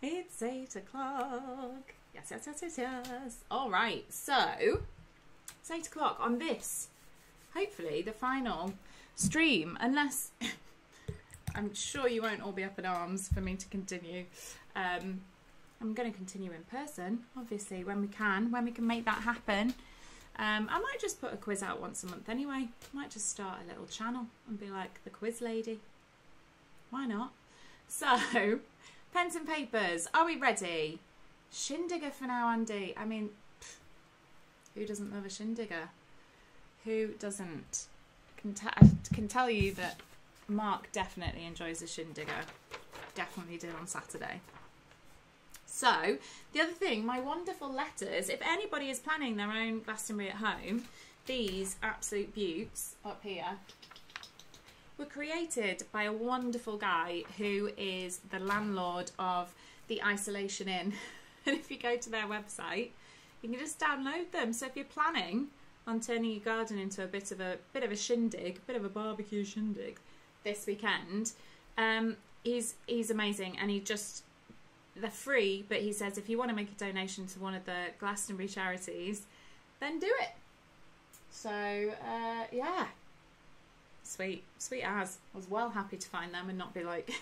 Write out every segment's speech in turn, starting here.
It's 8 o'clock. Yes, yes, yes, yes, yes. All right, so it's 8 o'clock on this, hopefully the final stream, unless I'm sure you won't all be up in arms for me to continue. I'm going to continue in person, obviously, when we can make that happen. I might just put a quiz out once a month anyway. I might just start a little channel and be like the quiz lady. Why not? So, pens and papers, are we ready? Shindigger for now, Andy. I mean, who doesn't love a shindigger? Who doesn't? I can tell you that Mark definitely enjoys a shindigger. Definitely did on Saturday. So, the other thing, my wonderful letters, if anybody is planning their own Glastonbury at home, these absolute beauts up here were created by a wonderful guy who is the landlord of the Isolation Inn. And if you go to their website, you can just download them. So if you're planning on turning your garden into a bit of a shindig, a bit of a barbecue shindig this weekend, he's amazing, and they're free, but he says if you want to make a donation to one of the Glastonbury charities, then do it. So yeah, sweet as. I was well happy to find them and not be like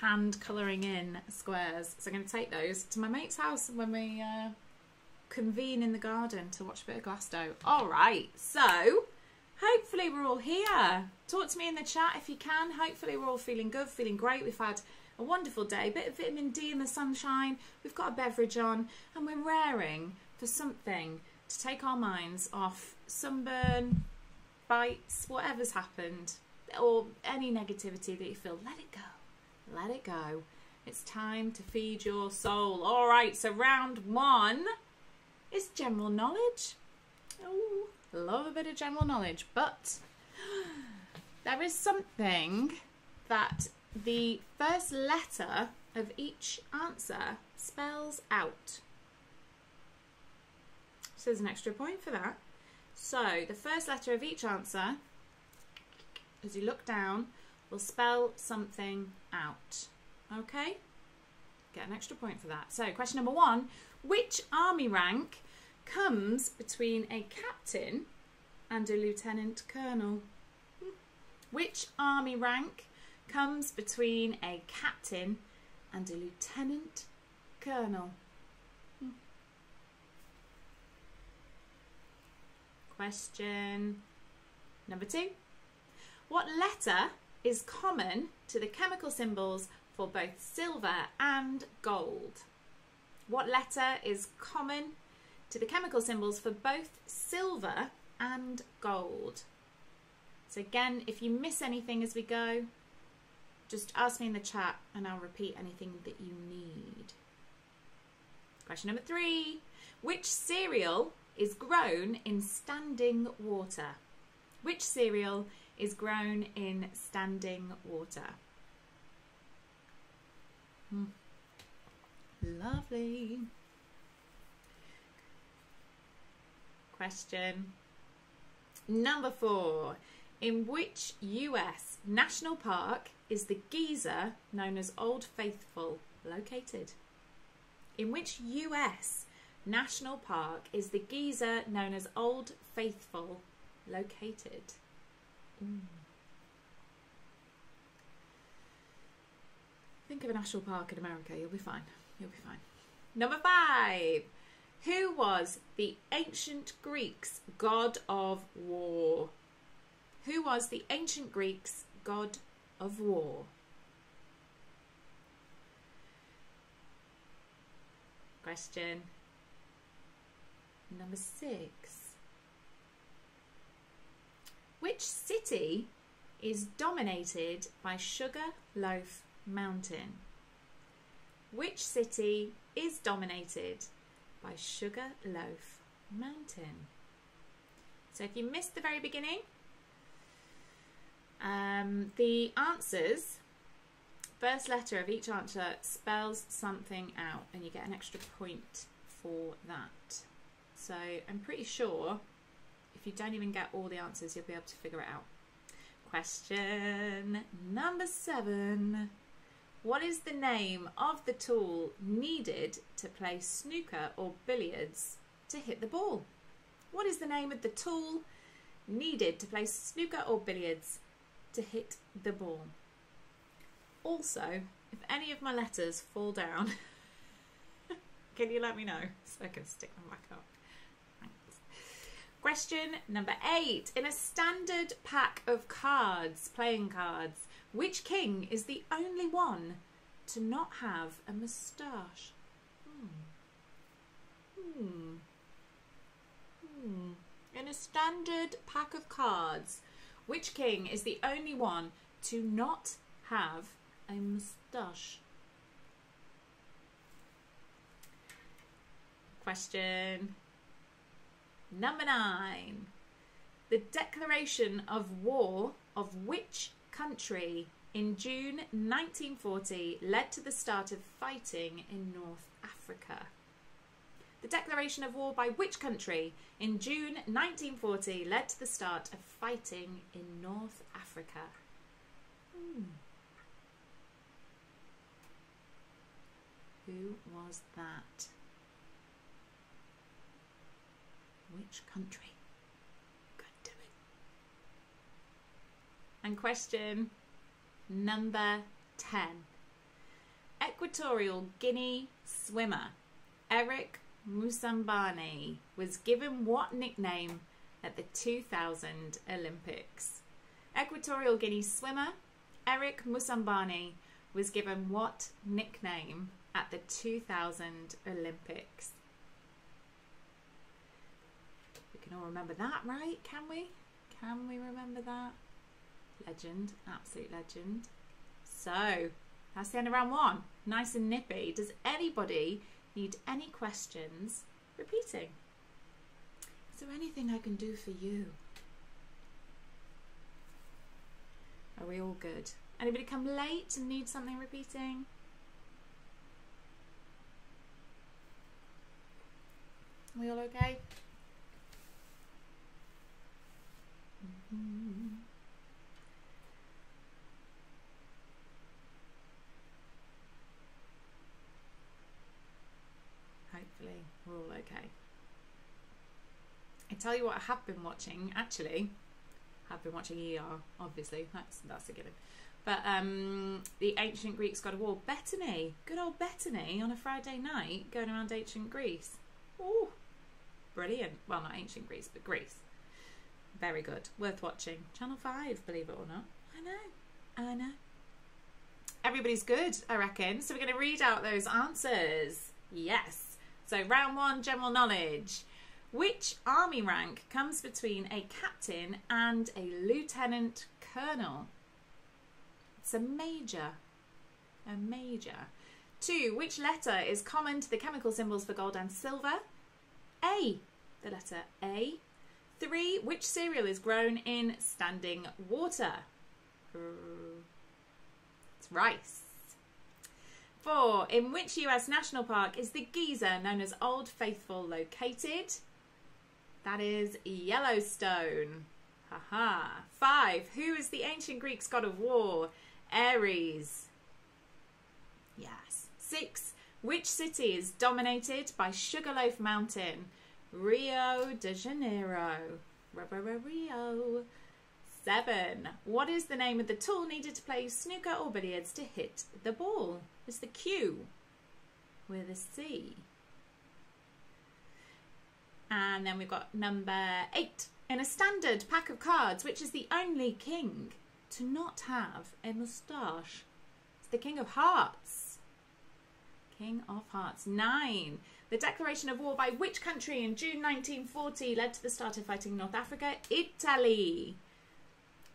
hand colouring in squares. So I'm going to take those to my mate's house when we convene in the garden to watch a bit of Glasto. Alright, so hopefully we're all here. Talk to me in the chat if you can. Hopefully we're all feeling good, feeling great. We've had a wonderful day, a bit of vitamin D in the sunshine. We've got a beverage on and we're raring for something to take our minds off sunburn, bites, whatever's happened, or any negativity that you feel. Let it go. Let it go. It's time to feed your soul. All right, so round one is general knowledge. Oh, love a bit of general knowledge, but there is something that the first letter of each answer spells out. So there's an extra point for that. So the first letter of each answer, as you look down, will spell something out. Okay? Get an extra point for that. So question number one, which army rank comes between a captain and a lieutenant colonel? Which army rank comes between a captain and a lieutenant colonel? Question number two. What letter is common to the chemical symbols for both silver and gold? What letter is common to the chemical symbols for both silver and gold? So again, if you miss anything as we go, just ask me in the chat and I'll repeat anything that you need. Question number three. Which cereal is grown in standing water? Which cereal is grown in standing water? Lovely. Question number four. In which US national park is the geyser known as Old Faithful located? In which US national park is the geyser known as Old Faithful located? Think of a national park in America, you'll be fine. You'll be fine. Number five. Who was the ancient Greeks' god of war? Who was the ancient Greeks' god of war? Question number six. Which city is dominated by Sugar Loaf Mountain? Which city is dominated by Sugar Loaf Mountain? So if you missed the very beginning, the answers, first letter of each answer spells something out and you get an extra point for that. So I'm pretty sure if you don't even get all the answers, you'll be able to figure it out. Question number seven. What is the name of the tool needed to play snooker or billiards to hit the ball? What is the name of the tool needed to play snooker or billiards to hit the ball? Also, if any of my letters fall down, can you let me know so I can stick them back up? Thanks. Question number 8. In a standard pack of cards, playing cards, which king is the only one to not have a moustache? In a standard pack of cards, which king is the only one to not have a moustache? Question number 9. The declaration of war of which country in June 1940 led to the start of fighting in North Africa? The declaration of war by which country in June 1940 led to the start of fighting in North Africa? Who was that? Which country could do it? And question number 10. Equatorial Guinea swimmer Eric Musambani was given what nickname at the 2000 Olympics? Equatorial Guinea swimmer Eric Musambani was given what nickname at the 2000 Olympics? We can all remember that, right? Can we? Can we remember that? Legend, absolute legend. So, that's the end of round 1. Nice and nippy. Does anybody need any questions repeating? Is there anything I can do for you? Are we all good? Anybody come late and need something repeating? Are we all okay? Hopefully we're all okay. I tell you what I have been watching, actually. I've been watching ER, obviously, that's a given. But the Ancient Greeks God of War, Bethany, good old Bethany on a Friday night going around ancient Greece. Ooh, brilliant. Well, not ancient Greece, but Greece. Very good, worth watching. Channel 5, believe it or not. I know. Everybody's good, I reckon. So we're going to read out those answers. Yes. So round 1, general knowledge. Which army rank comes between a captain and a lieutenant colonel? It's a major. A major. 2. Which letter is common to the chemical symbols for gold and silver? A. The letter A. 3. Which cereal is grown in standing water? It's rice. 4. In which US national park is the geyser known as Old Faithful located? That is Yellowstone. Haha. 5. Who is the ancient Greeks god of war? Ares. Yes. 6. Which city is dominated by Sugarloaf Mountain? Rio de Janeiro. Rio. 7. What is the name of the tool needed to play snooker or billiards to hit the ball? It's the Q with a C. And then we've got number 8. In a standard pack of cards, which is the only king to not have a moustache? It's the King of Hearts. King of Hearts. 9. The declaration of war by which country in June 1940 led to the start of fighting in North Africa? Italy.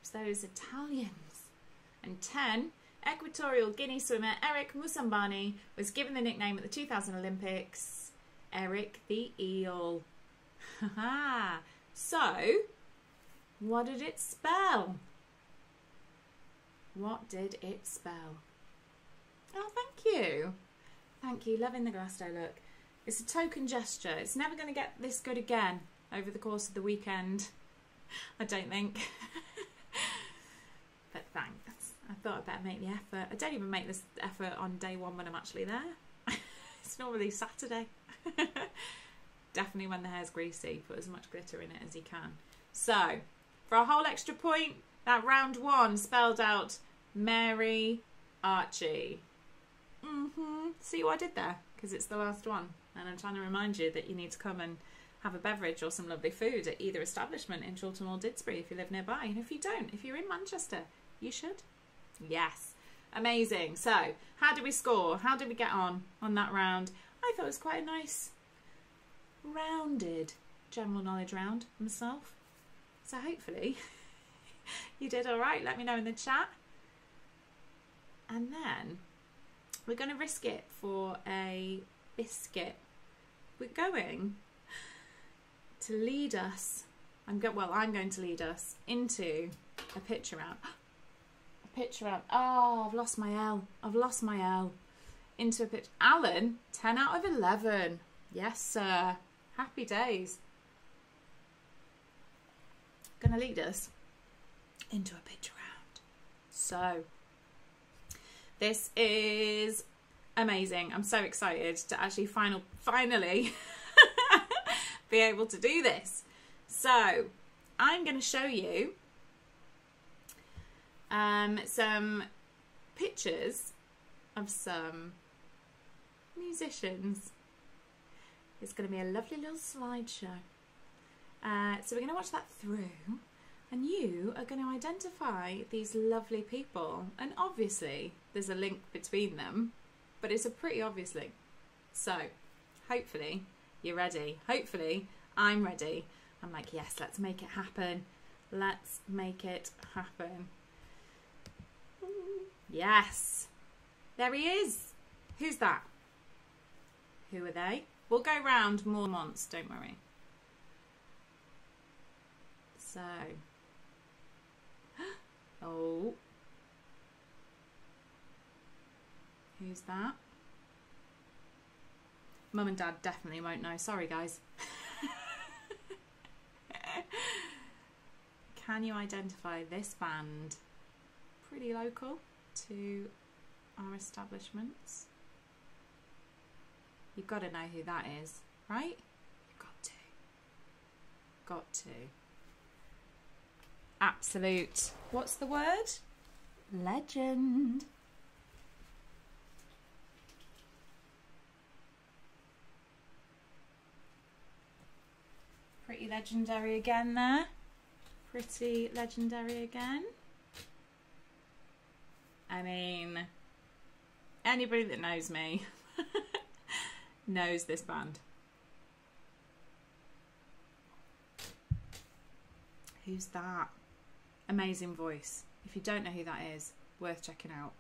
It's those Italians. And 10. Equatorial Guinea swimmer Eric Musambani was given the nickname at the 2000 Olympics, Eric the Eel. Haha. So, what did it spell? What did it spell? Oh, thank you. Thank you. Loving the Glastonbury look. It's a token gesture. It's never going to get this good again over the course of the weekend. I don't think. But thanks. I thought I'd better make the effort. I don't even make this effort on day one when I'm actually there. It's normally Saturday. Definitely when the hair's greasy, put as much glitter in it as you can. So, for a whole extra point, that round one spelled out Mary Archie. See what I did there? Because it's the last one. And I'm trying to remind you that you need to come and have a beverage or some lovely food at either establishment in Chorlton or Didsbury if you live nearby. And if you don't, if you're in Manchester, you should. Yes. Amazing. So, how did we score? How did we get on that round? I thought it was quite a nice, rounded general knowledge round myself. So hopefully you did all right. Let me know in the chat. And then we're going to risk it for a biscuit. We're going to lead us. I'm going to lead us into a picture round. A picture round. Oh, I've lost my L. Into a picture. Alan, 10 out of 11. Yes, sir. Happy days. Going to lead us into a picture round. So, this is amazing. I'm so excited to actually finally be able to do this. So, I'm going to show you some pictures of some musicians. It's going to be a lovely little slideshow. So we're going to watch that through, and you are going to identify these lovely people. And obviously there's a link between them, but it's a pretty obvious link. So hopefully you're ready. Hopefully I'm ready. I'm like, yes, let's make it happen. Let's make it happen. Yes, there he is. Who's that? Who are they? We'll go round more than once, don't worry. So, oh, who's that? Mum and Dad definitely won't know. Sorry, guys. Can you identify this band? Pretty local to our establishments. You've got to know who that is, right? You've got to. Got to. Absolute, what's the word? Legend. Pretty legendary again there. Pretty legendary again. I mean, anybody that knows me knows this band. Who's that? Amazing voice. If you don't know who that is, worth checking out.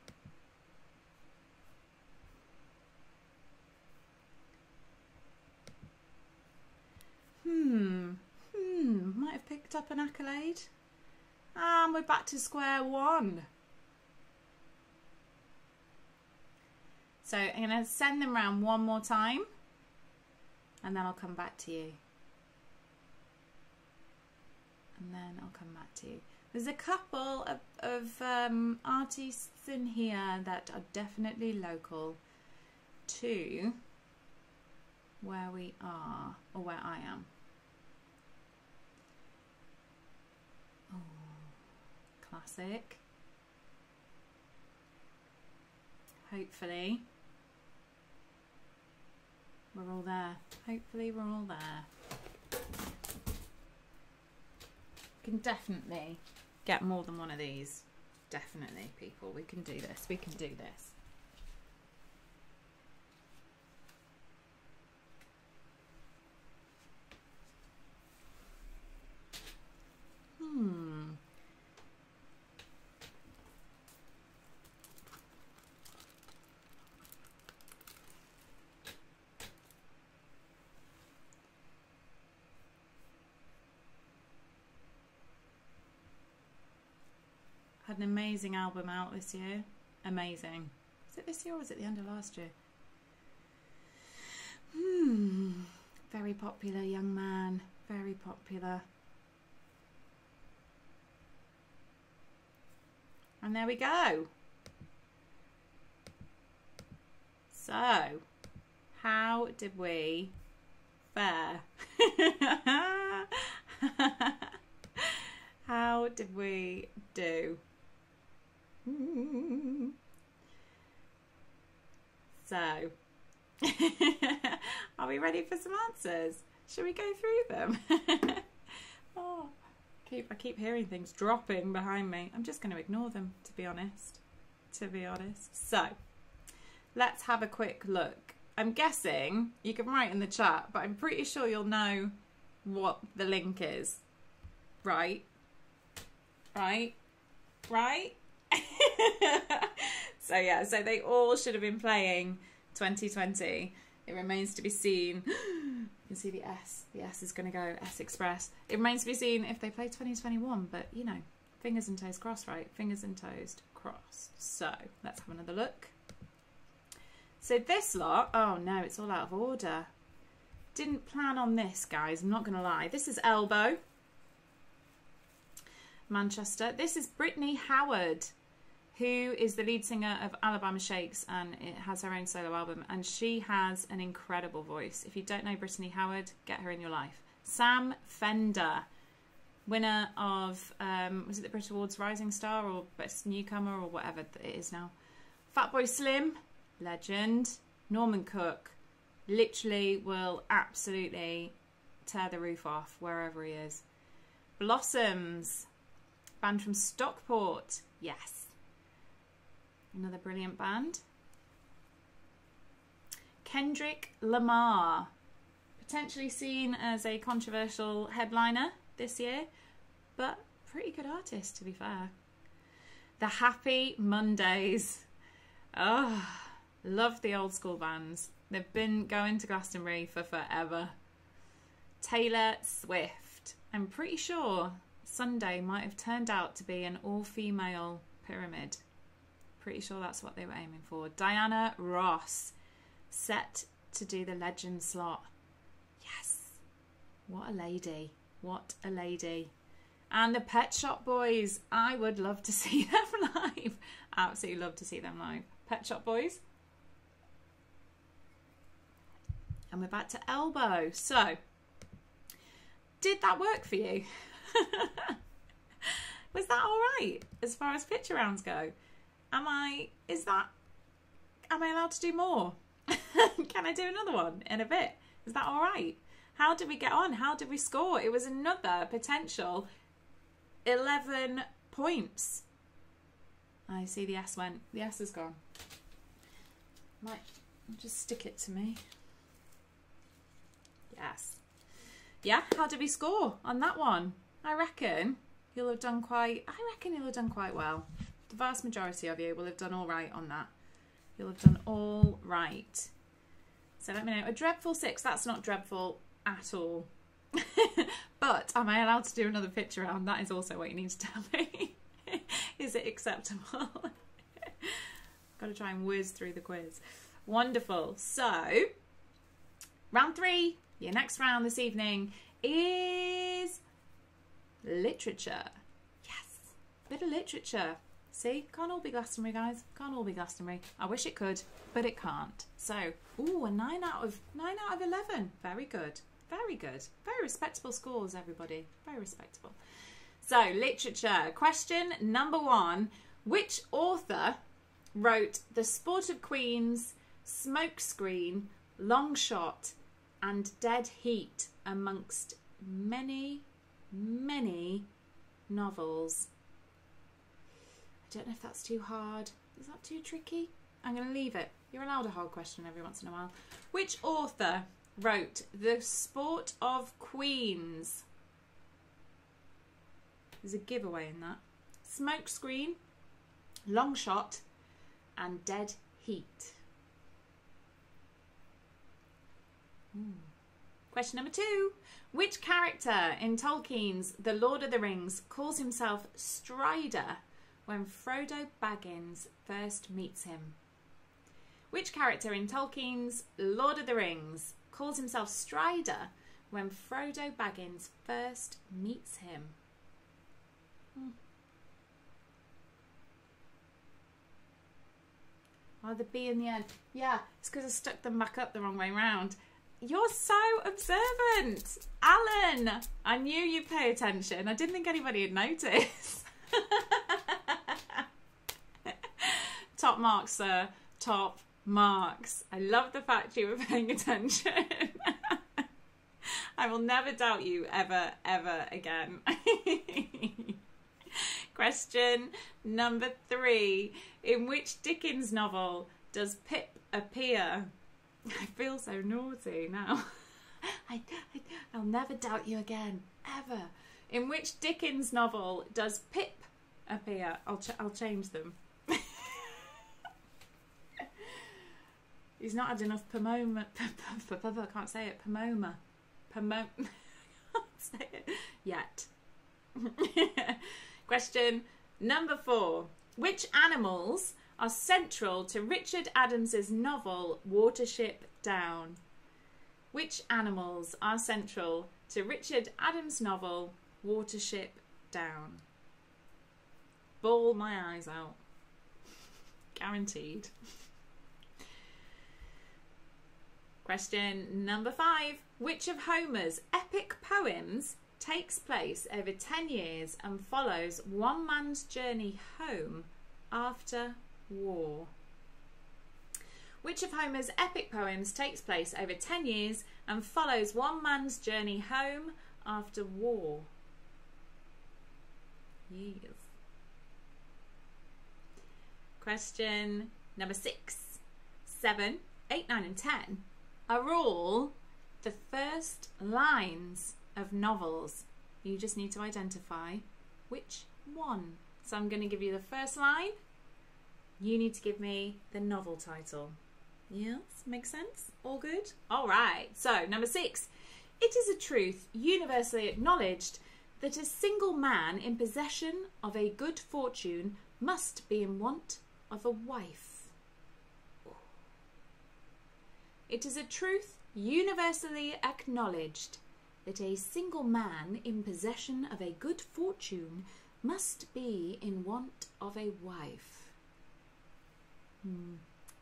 Might have picked up an accolade. And we're back to square one. So I'm going to send them round one more time, and then I'll come back to you. There's a couple of artists in here that are definitely local to where we are, or where I am. Oh, classic. Hopefully we're all there. Hopefully we're all there. Can definitely get more than one of these. Definitely, people. We can do this. We can do this. Had an amazing album out this year. Amazing. Was it this year or was it the end of last year? Very popular young man. Very popular. And there we go. So, how did we fare? How did we do? So, are we ready for some answers? Shall we go through them? Oh, I keep hearing things dropping behind me. I'm just going to ignore them, to be honest. So, let's have a quick look. I'm guessing you can write in the chat, but I'm pretty sure you'll know what the link is. Right? So yeah, so they all should have been playing 2020. It remains to be seen. You can see the S. The S is going to go S Express. It remains to be seen if they play 2021, but you know, fingers and toes crossed, right? Fingers and toes crossed. So let's have another look. So this lot, oh no, it's all out of order. Didn't plan on this, guys, I'm not going to lie. This is Elbow, Manchester. This is Britney Howard, who is the lead singer of Alabama Shakes, and it has her own solo album, and she has an incredible voice. If you don't know Britney Howard, get her in your life. Sam Fender, winner of, was it the Brit Awards Rising Star or Best Newcomer or whatever it is now. Fatboy Slim, legend. Norman Cook, literally will absolutely tear the roof off wherever he is. Blossoms, band from Stockport, yes. Another brilliant band. Kendrick Lamar, potentially seen as a controversial headliner this year, but pretty good artist, to be fair. The Happy Mondays. Oh, love the old school bands. They've been going to Glastonbury for forever. Taylor Swift. I'm pretty sure Sunday might have turned out to be an all-female pyramid. Pretty sure that's what they were aiming for. Diana Ross, set to do the legend slot. Yes. What a lady. What a lady. And the Pet Shop Boys. I would love to see them live. Absolutely love to see them live. Pet Shop Boys. And we're back to Elbow. So, did that work for you? Was that all right as far as picture rounds go? Am I allowed to do more? Can I do another one in a bit? Is that all right? How did we get on? How did we score? It was another potential 11 points. I see the S went. The S is gone. Might just stick it to me. Yes. Yeah, how did we score on that one? I reckon you'll have done quite well. The vast majority of you will have done all right on that. You'll have done all right. So let me know. A dreadful 6, that's not dreadful at all. But am I allowed to do another picture round? That is also what you need to tell me. Is it acceptable? Got to try and whiz through the quiz. Wonderful. So, round 3, your next round this evening is literature. Yes, bit of literature. See, can't all be Glastonbury, guys. Can't all be Glastonbury. I wish it could, but it can't. So, ooh, a 9 out of 11. Very good. Very good. Very respectable scores, everybody. Very respectable. So, literature. Question number 1. Which author wrote The Sport of Queens, Smokescreen, Long Shot, and Dead Heat, amongst many, many novels? I don't know if that's too hard. Is that too tricky? I'm going to leave it. You're allowed a hard question every once in a while. Which author wrote The Sport of Queens? There's a giveaway in that. Smokescreen, Long Shot, and Dead Heat. Question number 2. Which character in Tolkien's The Lord of the Rings calls himself Strider when Frodo Baggins first meets him? Which character in Tolkien's Lord of the Rings calls himself Strider when Frodo Baggins first meets him? Oh, the B in the end. Yeah, it's because I stuck them back up the wrong way round. You're so observant. Alan, I knew you'd pay attention. I didn't think anybody would notice. Top marks, sir. Top marks. I love the fact you were paying attention. I will never doubt you ever, ever again. Question number 3. In which Dickens novel does Pip appear? I feel so naughty now. I'll never doubt you again, ever. In which Dickens novel does Pip appear? I'll change them. He's not had enough pomoma. I can't say it. Pomoma. I can't say it yet. Question number 4. Which animals are central to Richard Adams's novel Watership Down? Which animals are central to Richard Adams' novel Watership Down? Bawl my eyes out. Guaranteed. Question number 5. Which of Homer's epic poems takes place over 10 years and follows one man's journey home after war? Which of Homer's epic poems takes place over 10 years and follows one man's journey home after war? Yes. Question number 6, 7, 8, 9 and 10 are all the first lines of novels. You just need to identify which one. So I'm going to give you the first line. You need to give me the novel title. Yes, makes sense? All good? All right. So number 6. It is a truth universally acknowledged that a single man in possession of a good fortune must be in want of a wife. It is a truth universally acknowledged that a single man in possession of a good fortune must be in want of a wife.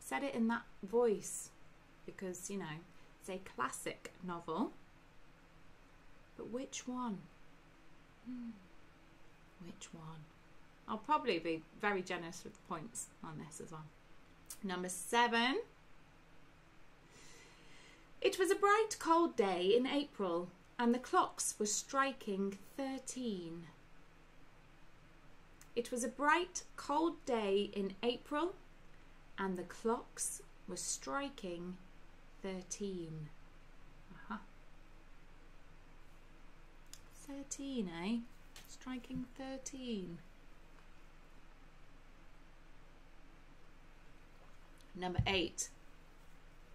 Said it in that voice because, you know, it's a classic novel. But which one? Which one? I'll probably be very generous with the points on this as well. Number 7. It was a bright, cold day in April, and the clocks were striking 13. It was a bright, cold day in April, and the clocks were striking 13. 13, eh? Striking 13. Number 8.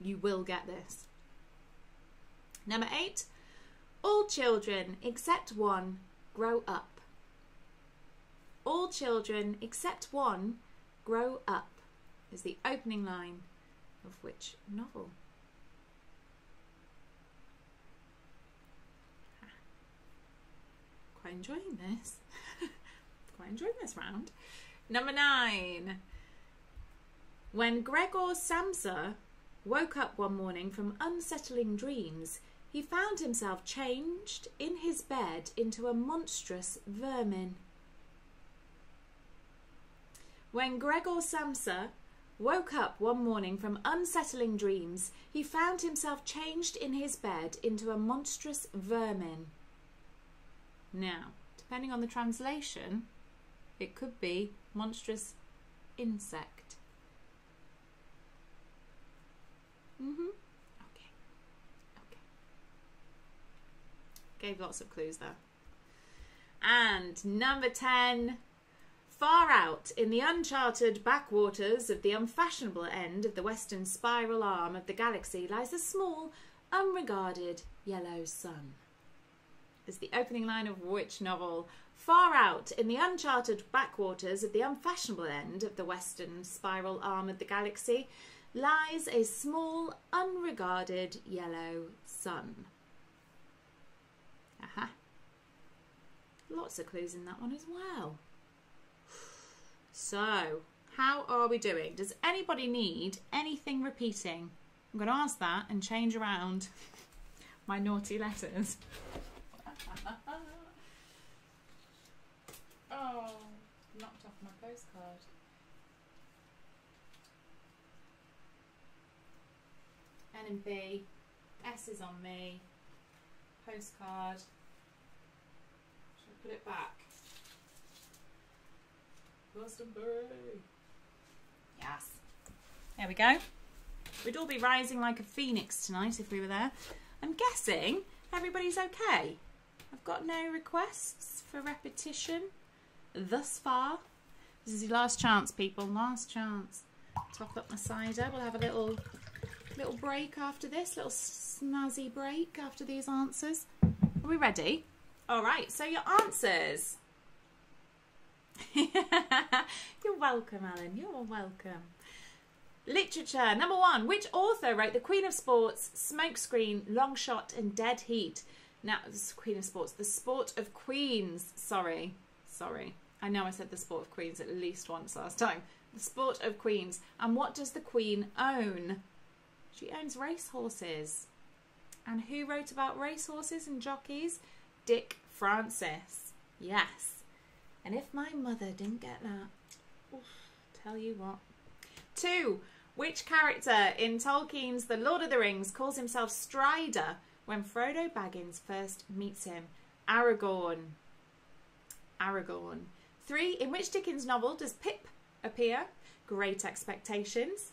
You will get this. Number 8. All children except one grow up. All children except one grow up is the opening line of which novel? Quite enjoying this. Quite enjoying this round. Number 9. When Gregor Samsa woke up one morning from unsettling dreams, he found himself changed in his bed into a monstrous vermin. When Gregor Samsa woke up one morning from unsettling dreams, he found himself changed in his bed into a monstrous vermin. Now, depending on the translation, it could be monstrous insect. Okay. Gave lots of clues there. And number 10. Far out in the uncharted backwaters of the unfashionable end of the western spiral arm of the galaxy lies a small, unregarded yellow sun. Is the opening line of which novel? Far out in the uncharted backwaters of the unfashionable end of the western spiral arm of the galaxy lies a small, unregarded yellow sun. Aha. Lots of clues in that one as well. So, How are we doing? Does anybody need anything repeating? I'm going to ask that and change around my naughty letters. Oh, knocked off my postcard. N and B. S is on me. Postcard. Should I put it back? Glastonbury. Yes. There we go. We'd all be rising like a phoenix tonight if we were there. I'm guessing everybody's okay. I've got no requests for repetition thus far. This is your last chance, people. Last chance. Top up my cider. We'll have a little break after this. Little snazzy break after these answers. Are we ready? All right. So your answers. You're welcome, Alan. You're welcome. Literature. Number 1. Which author wrote The Queen of Sports, Smokescreen, Long Shot and Dead Heat? Now, this is Queen of Sports. The Sport of Queens. Sorry. I know I said The Sport of Queens at least once last time. The Sport of Queens. And what does the Queen own? She owns racehorses. And who wrote about racehorses and jockeys? Dick Francis. Yes. And if my mother didn't get that, oof, tell you what. 2. Which character in Tolkien's The Lord of the Rings calls himself Strider when Frodo Baggins first meets him? Aragorn. 3. In which Dickens novel does Pip appear? Great Expectations.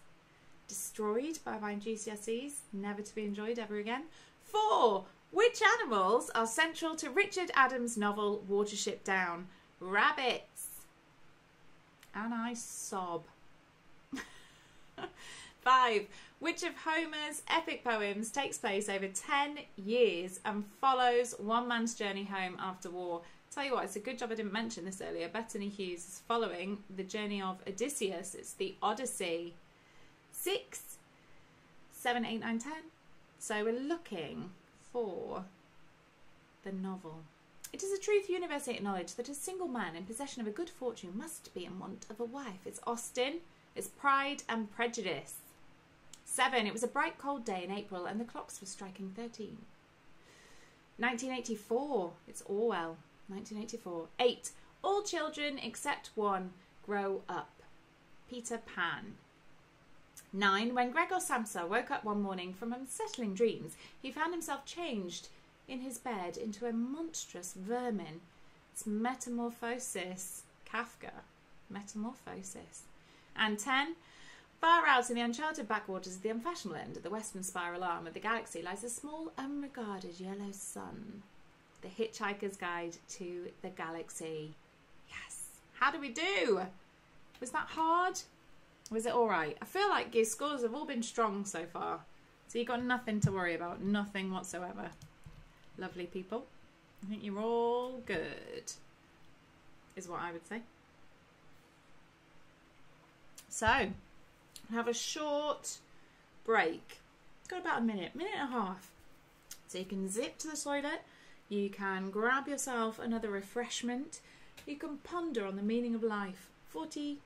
Destroyed by my GCSEs, never to be enjoyed ever again. 4. Which animals are central to Richard Adams' novel Watership Down? Rabbits. And I sob. 5. Which of Homer's epic poems takes place over 10 years and follows one man's journey home after war? Tell you what, it's a good job I didn't mention this earlier. Bethany Hughes is following the journey of Odysseus. It's the Odyssey. 6, 7, 8, 9, 10. So we're looking for the novel. It is a truth universally acknowledged that a single man in possession of a good fortune must be in want of a wife. It's Austen. It's Pride and Prejudice. 7. It was a bright cold day in April and the clocks were striking 13. 1984. It's Orwell. 1984. 8. All children except one grow up. Peter Pan. 9. When Gregor Samsa woke up one morning from unsettling dreams, he found himself changed in his bed into a monstrous vermin. It's Metamorphosis. Kafka. Metamorphosis. And 10. Far out in the uncharted backwaters of the unfashionable end of the western spiral arm of the galaxy lies a small, unregarded yellow sun. The Hitchhiker's Guide to the Galaxy. Yes. How do we do? Was that hard? Was it all right? I feel like your scores have all been strong so far. So you've got nothing to worry about. Nothing whatsoever. Lovely people. I think you're all good, is what I would say. So, have a short break. Got about a minute and a half. So you can zip to the toilet. You can grab yourself another refreshment. You can ponder on the meaning of life. 40,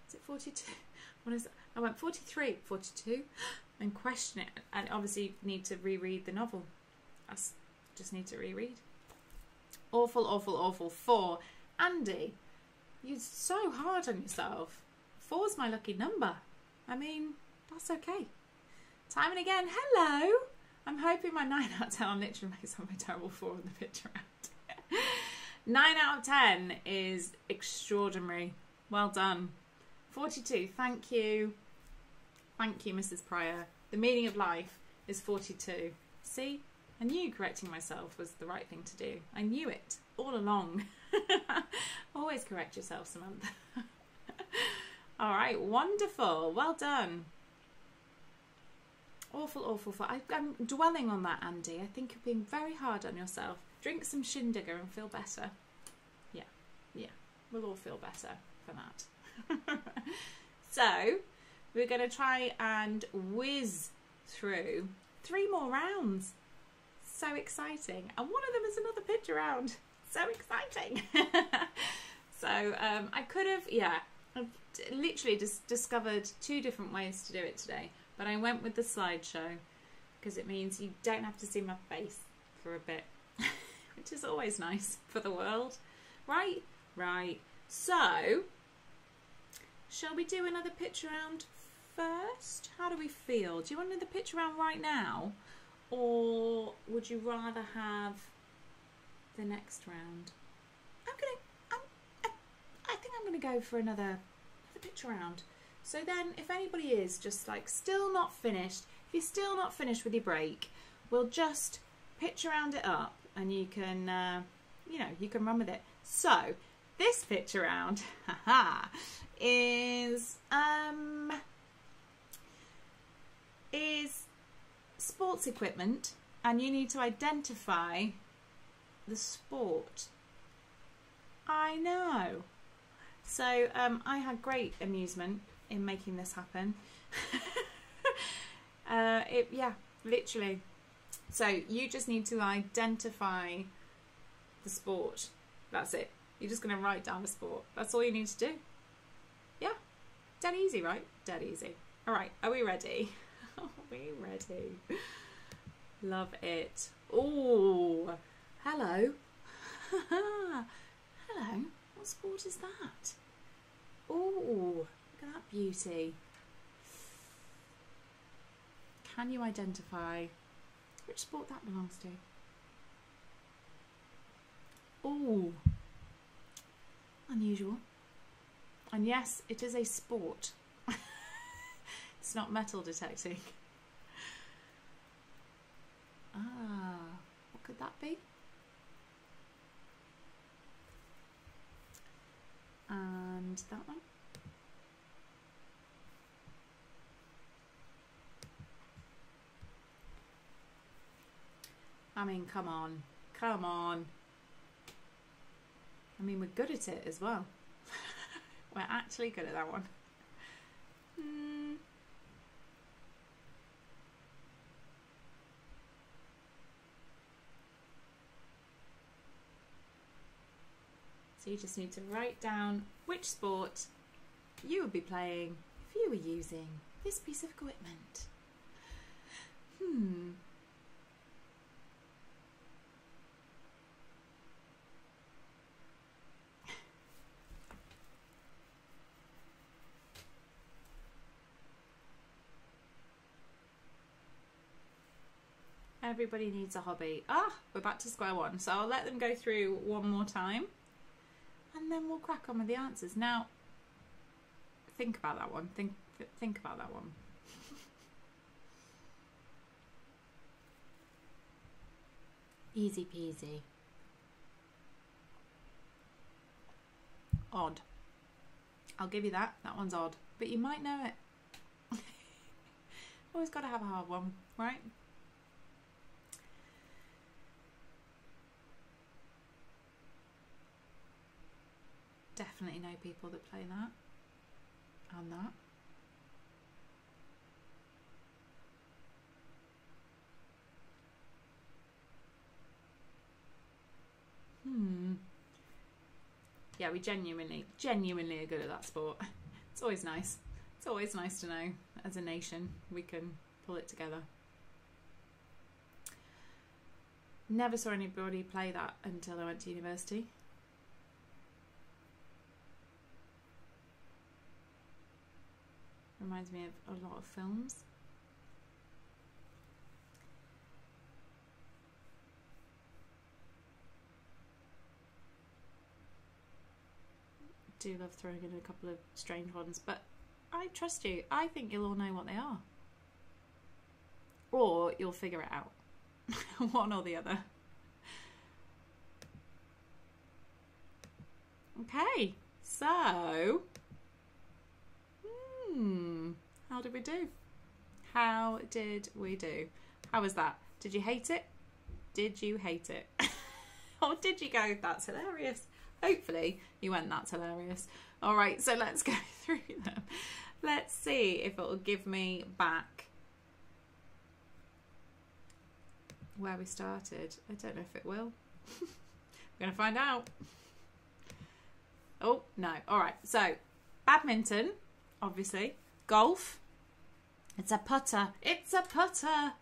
is it 42? What is it? I went 43, 42. And question it. And obviously you need to reread the novel. I just need to reread. Awful, awful, awful. 4. Andy, you're so hard on yourself. 4's my lucky number. I mean, that's okay. Time and again, hello. I'm hoping my 9 out of 10 on literally makes up my terrible 4 in the picture out. 9 out of 10 is extraordinary. Well done. 42, thank you. Thank you, Mrs. Pryor. The meaning of life is 42. See? I knew correcting myself was the right thing to do. I knew it all along. Always correct yourself, Samantha. All right, wonderful. Well done. Awful, awful. I'm dwelling on that, Andy. I think you're being very hard on yourself. Drink some Shindigger and feel better. Yeah. We'll all feel better for that. So, we're going to try and whiz through 3 more rounds. So exciting. And one of them is another picture round. So exciting. So, I could have, literally just discovered 2 different ways to do it today, but I went with the slideshow because it means you don't have to see my face for a bit, which is always nice for the world, right? Right. So, shall we do another pitch around first? How do we feel? Do you want another pitch around right now, or would you rather have the next round? I think I'm gonna go for another pitch around. So then, if anybody is just like still not finished, if you're still not finished with your break, we'll just pitch around it up, and you can, you know, you can run with it. So this pitch around, is sports equipment, and you need to identify the sport. I know. So I had great amusement in making this happen. Yeah, literally. So you just need to identify the sport. That's it. You're just going to write down the sport. That's all you need to do. Yeah. Dead easy, right? Dead easy. All right. Are we ready? Are we ready? Love it. Oh, hello. Hello. What sport is that? Oh, look at that beauty. Can you identify which sport that belongs to? Oh, unusual. And yes, it is a sport. It's not metal detecting. Ah, what could that be? And that one. I mean, come on. Come on. I mean, we're good at it as well. We're actually good at that one. So you just need to write down which sport you would be playing if you were using this piece of equipment. Everybody needs a hobby. Ah, we're back to square one. So I'll let them go through one more time, and then we'll crack on with the answers. Now, think about that one. Think about that one. Easy peasy. Odd. I'll give you that. That one's odd. But you might know it. Always got to have a hard one, right? Definitely know people that play that and that. Yeah, we genuinely are good at that sport. It's always nice. It's always nice to know as a nation we can pull it together. Never saw anybody play that until I went to university. Reminds me of a lot of films. Do love throwing in a couple of strange ones, but I trust you. I think you'll all know what they are. Or you'll figure it out. One or the other. Okay, so how did we do? How did we do? How was that? Did you hate it? Did you hate it? Or did you go, that's hilarious? Hopefully you went, that's hilarious. All right, so let's go through them. Let's see if it will give me back where we started. I don't know if it will. We're going to find out. Oh, no. All right, so Badminton, obviously. Golf. It's a putter. It's a putter.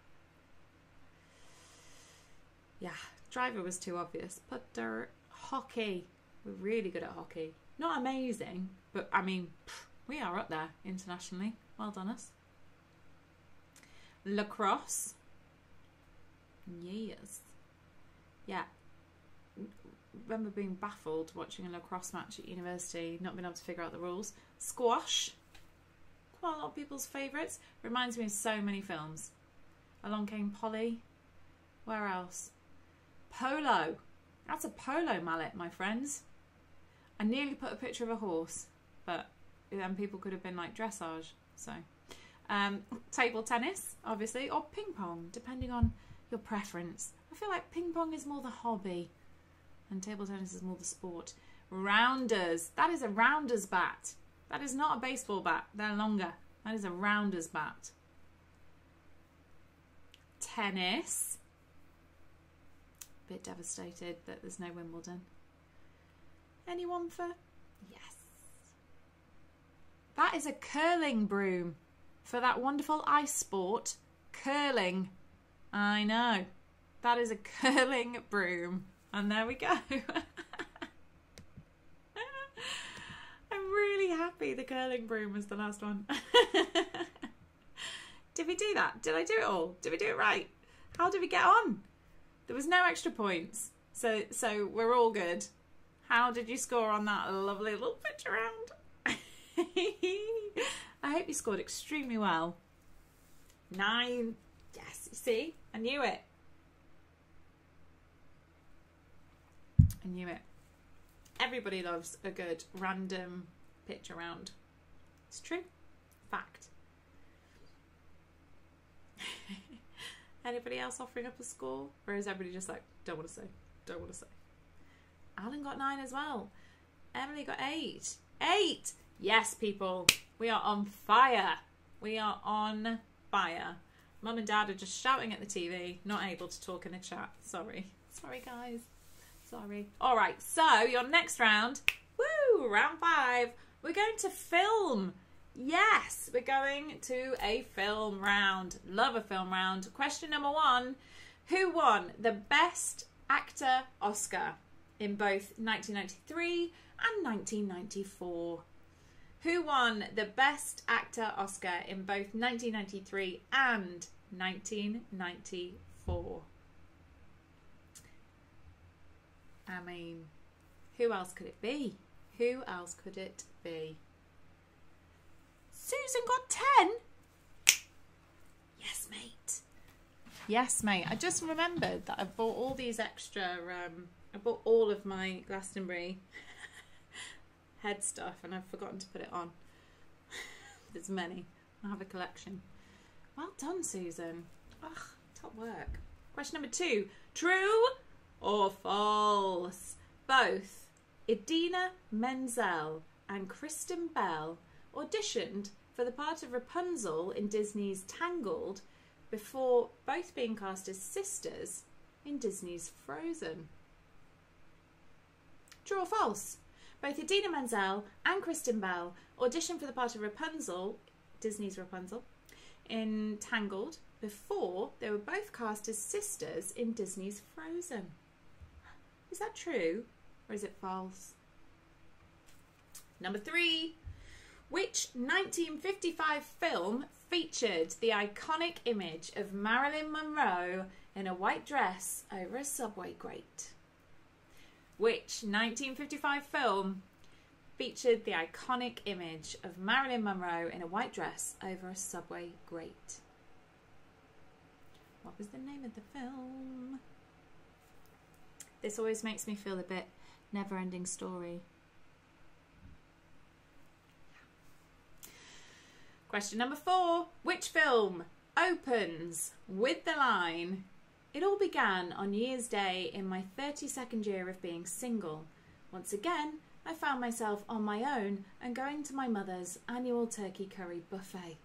Yeah, driver was too obvious. Putter. Hockey. We're really good at hockey. Not amazing, but I mean, we are up there internationally. Well done us. Lacrosse. Yes. Yeah. Remember being baffled watching a lacrosse match at university, not being able to figure out the rules. Squash. Quite a lot of people's favourites. Reminds me of so many films. Along Came Polly. Where else? Polo. That's a polo mallet, my friends. I nearly put a picture of a horse, but then people could have been like dressage. So, table tennis, obviously, or ping pong, depending on your preference. I feel like ping pong is more the hobby and table tennis is more the sport. Rounders. That is a rounder's bat. That is not a baseball bat. They're longer. That is a rounder's bat. Tennis. Bit devastated that there's no Wimbledon. Anyone for? Yes. That is a curling broom for that wonderful ice sport. Curling. I know. That is a curling broom. And there we go. I'm really happy the curling broom was the last one. Did we do that? Did I do it all? Did we do it right? How did we get on? There was no extra points. So we're all good. How did you score on that lovely little pitch around? I hope you scored extremely well. 9. Yes, you see? I knew it. I knew it. Everybody loves a good random pitch around. It's true. Fact. Anybody else offering up a score? Or is everybody just like, don't want to say, don't want to say? Alan got 9 as well. Emily got 8. 8! Yes, people. We are on fire. We are on fire. Mum and Dad are just shouting at the TV, not able to talk in the chat. Sorry. Sorry, guys. Sorry. All right, so your next round, woo, round 5. We're going to film. Yes, we're going to a film round. Love a film round. Question number 1. Who won the Best Actor Oscar in both 1993 and 1994? Who won the Best Actor Oscar in both 1993 and 1994? I mean, who else could it be? Who else could it be? Susan got 10. Yes, mate. Yes, mate. I just remembered that I bought all these extra, I bought all of my Glastonbury head stuff and I've forgotten to put it on. There's many. I have a collection. Well done, Susan. Ugh, top work. Question number 2. True or false? Both Idina Menzel and Kristen Bell auditioned for the part of Rapunzel in Disney's Tangled before both being cast as sisters in Disney's Frozen. True or false? Both Idina Menzel and Kristen Bell auditioned for the part of Rapunzel, Disney's Rapunzel, in Tangled before they were both cast as sisters in Disney's Frozen. Is that true or is it false? Number 3. Which 1955 film featured the iconic image of Marilyn Monroe in a white dress over a subway grate? Which 1955 film featured the iconic image of Marilyn Monroe in a white dress over a subway grate? What was the name of the film? This always makes me feel a bit never-ending story. Question number 4. Which film opens with the line, "It all began on New Year's Day in my 32nd year of being single. Once again, I found myself on my own and going to my mother's annual turkey curry buffet."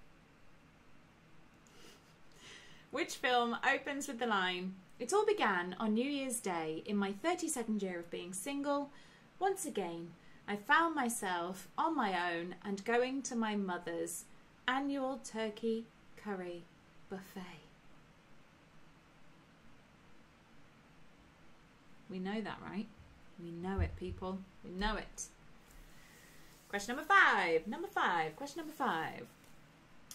Which film opens with the line, "It all began on New Year's Day in my 32nd year of being single. Once again, I found myself on my own and going to my mother's annual turkey curry buffet. We know that, right? We know it, people. We know it. Question number 5. Question number 5.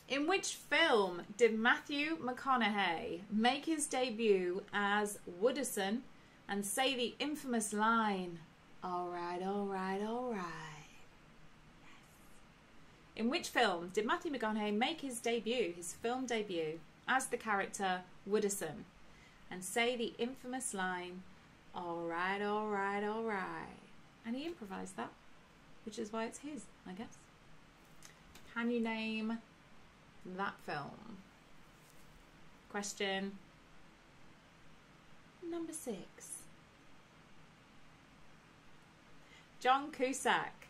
In which film did Matthew McConaughey make his debut as Wooderson and say the infamous line, "All right, all right, all right"? Yes. In which film did Matthew McConaughey make his debut, his film debut, as the character Wooderson and say the infamous line, "All right, all right, all right"? And he improvised that, which is why it's his, I guess. Can you name that film? Question number 6. John Cusack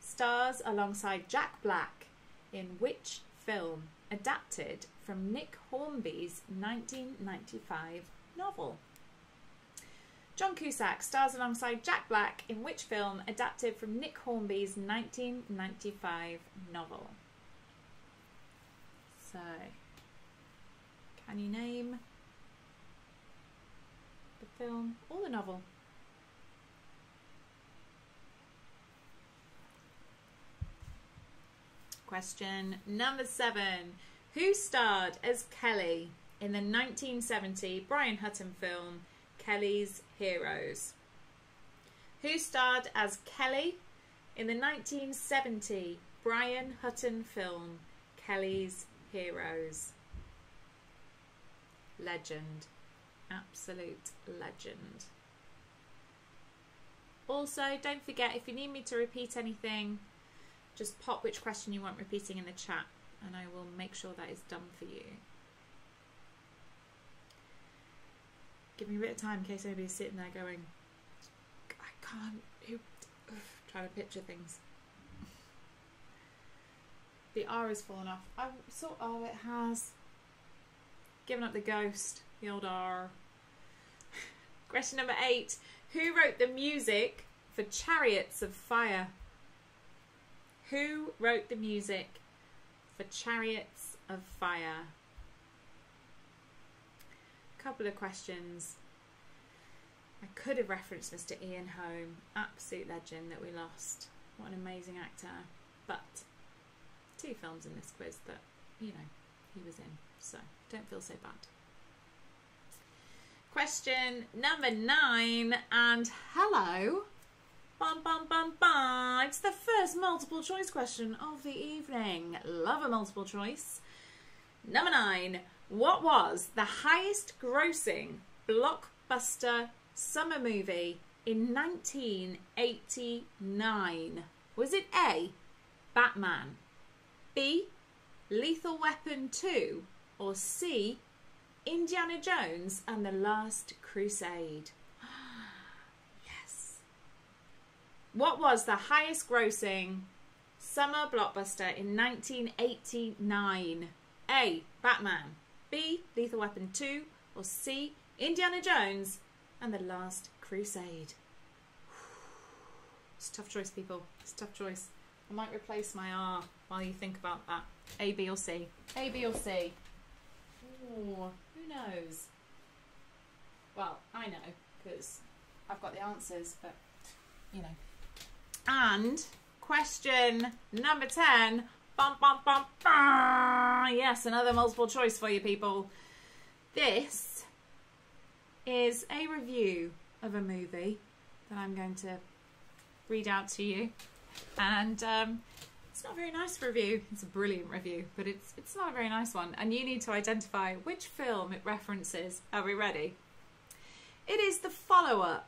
stars alongside Jack Black in which film adapted from Nick Hornby's 1995 novel? John Cusack stars alongside Jack Black in which film adapted from Nick Hornby's 1995 novel? So, can you name the film or the novel? Question number 7. Who starred as Kelly in the 1970 Brian Hutton film Kelly's Heroes? Who starred as Kelly in the 1970 Brian Hutton film Kelly's Heroes? Legend. Absolute legend. Also, don't forget, if you need me to repeat anything, just pop which question you want repeating in the chat and I will make sure that is done for you. Give me a bit of time in case anybody's sitting there going, I can't, trying to picture things. The R has fallen off. Oh, it has. Given up the ghost, the old R. Question number 8. Who wrote the music for Chariots of Fire? Who wrote the music for Chariots of Fire? Couple of questions. I could have referenced Mr. Ian Holm, absolute legend that we lost. What an amazing actor. But 2 films in this quiz that, you know, he was in, so don't feel so bad. Question number 9, and hello. Bum, bum, bum, bum. It's the first multiple choice question of the evening. Love a multiple choice. Number 9. What was the highest grossing blockbuster summer movie in 1989? Was it A, Batman, B, Lethal Weapon 2, or C, Indiana Jones and the Last Crusade? Yes. What was the highest grossing summer blockbuster in 1989? A, Batman, B, Lethal Weapon 2, or C, Indiana Jones and the Last Crusade? It's a tough choice, people. It's a tough choice. I might replace my R while you think about that. A, B or C? A, B or C? Ooh, who knows? Well, I know, because I've got the answers, but, you know. And question number 10. Bum, bum, bum, bum. Yes, another multiple choice for you people. This is a review of a movie that I'm going to read out to you. And it's not a very nice review. It's a brilliant review, but it's not a very nice one. And you need to identify which film it references. Are we ready? It is the follow-up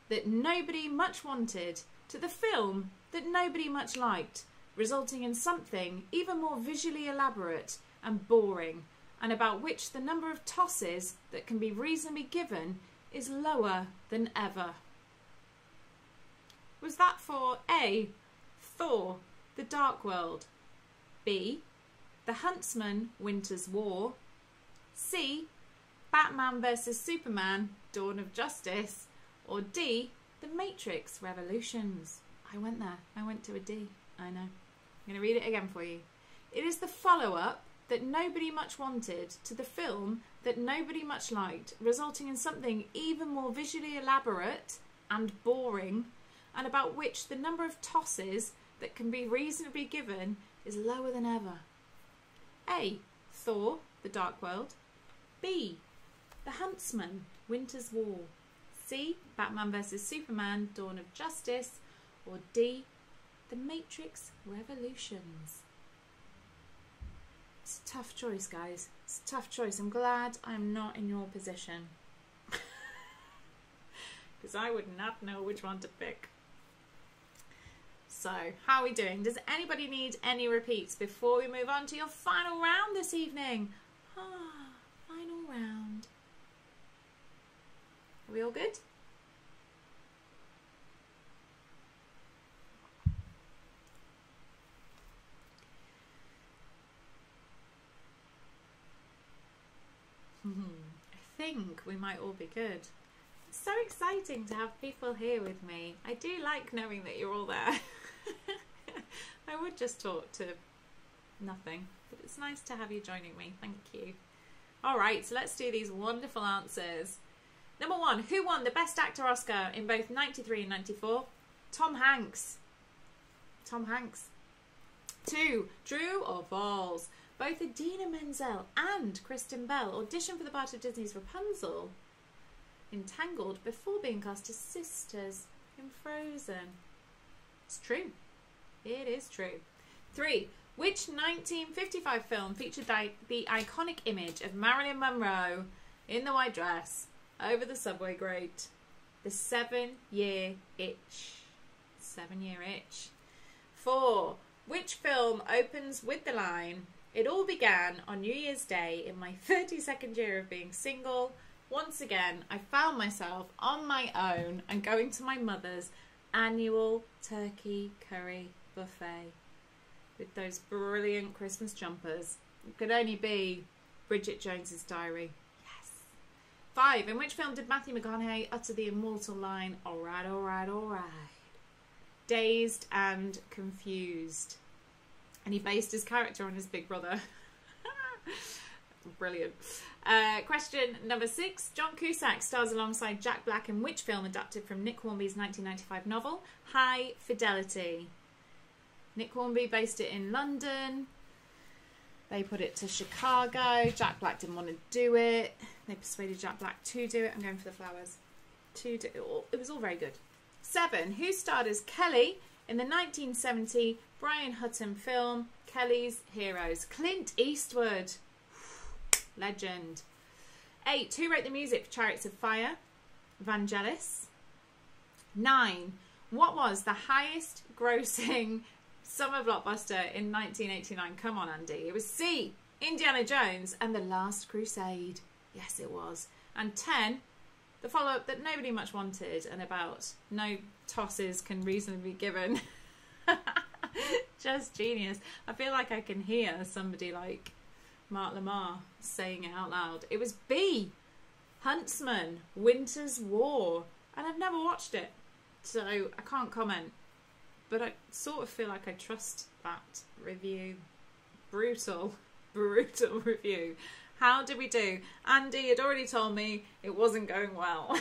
that nobody much wanted to the film that nobody much liked, resulting in something even more visually elaborate and boring, and about which the number of tosses that can be reasonably given is lower than ever. Was that for A, Thor, The Dark World, B, The Huntsman, Winter's War, C, Batman vs Superman, Dawn of Justice, or D, The Matrix Revolutions? I went there. I went to a D. I know. I'm going to read it again for you. It is the follow-up that nobody much wanted to the film that nobody much liked, resulting in something even more visually elaborate and boring, and about which the number of tosses that can be reasonably given is lower than ever. A. Thor, The Dark World. B. The Huntsman, Winter's War. C. Batman vs Superman, Dawn of Justice. Or D. The Matrix Revolutions. It's a tough choice, guys. It's a tough choice. I'm glad I'm not in your position. Because I would not know which one to pick. So, how are we doing? Does anybody need any repeats before we move on to your final round this evening? Final round. Are we all good? I think we might all be good. It's so exciting to have people here with me. I do like knowing that you're all there. I would just talk to nothing, but it's nice to have you joining me. Thank you. All right, so let's do these wonderful answers. Number 1, who won the Best Actor Oscar in both 93 and 94? Tom Hanks. Tom Hanks. 2, true or false? Both Idina Menzel and Kristen Bell auditioned for the part of Disney's Rapunzel in Tangled before being cast as sisters in Frozen. It's true. It is true. 3, which 1955 film featured the iconic image of Marilyn Monroe in the white dress over the subway grate? The 7-Year Itch. 7-Year Itch. 4, which film opens with the line, "It all began on New Year's Day in my 32nd year of being single. Once again, I found myself on my own and going to my mother's annual turkey curry buffet with those brilliant Christmas jumpers." It could only be Bridget Jones's Diary. Yes. 5, in which film did Matthew McConaughey utter the immortal line, "All right, all right, all right"? Dazed and Confused. And he based his character on his big brother. Brilliant. Question number 6. John Cusack stars alongside Jack Black in which film adapted from Nick Hornby's 1995 novel, High Fidelity? Nick Hornby based it in London. They put it to Chicago. Jack Black didn't want to do it. They persuaded Jack Black to do it. I'm going for the flowers. It was all very good. 7. Who starred as Kelly in the 1970 Brian Hutton film Kelly's Heroes? Clint Eastwood. Legend. 8. Who wrote the music for Chariots of Fire? Vangelis. 9. What was the highest grossing summer blockbuster in 1989? Come on, Andy. It was C. Indiana Jones and the Last Crusade. Yes, it was. And 10. The follow-up that nobody much wanted and about no tosses can reasonably be given. Just genius. I feel like I can hear somebody like Mark Lamar saying it out loud. It was B. Huntsman, Winter's War. And I've never watched it, so I can't comment. But I sort of feel like I trust that review. Brutal review. How did we do? Andy had already told me it wasn't going well.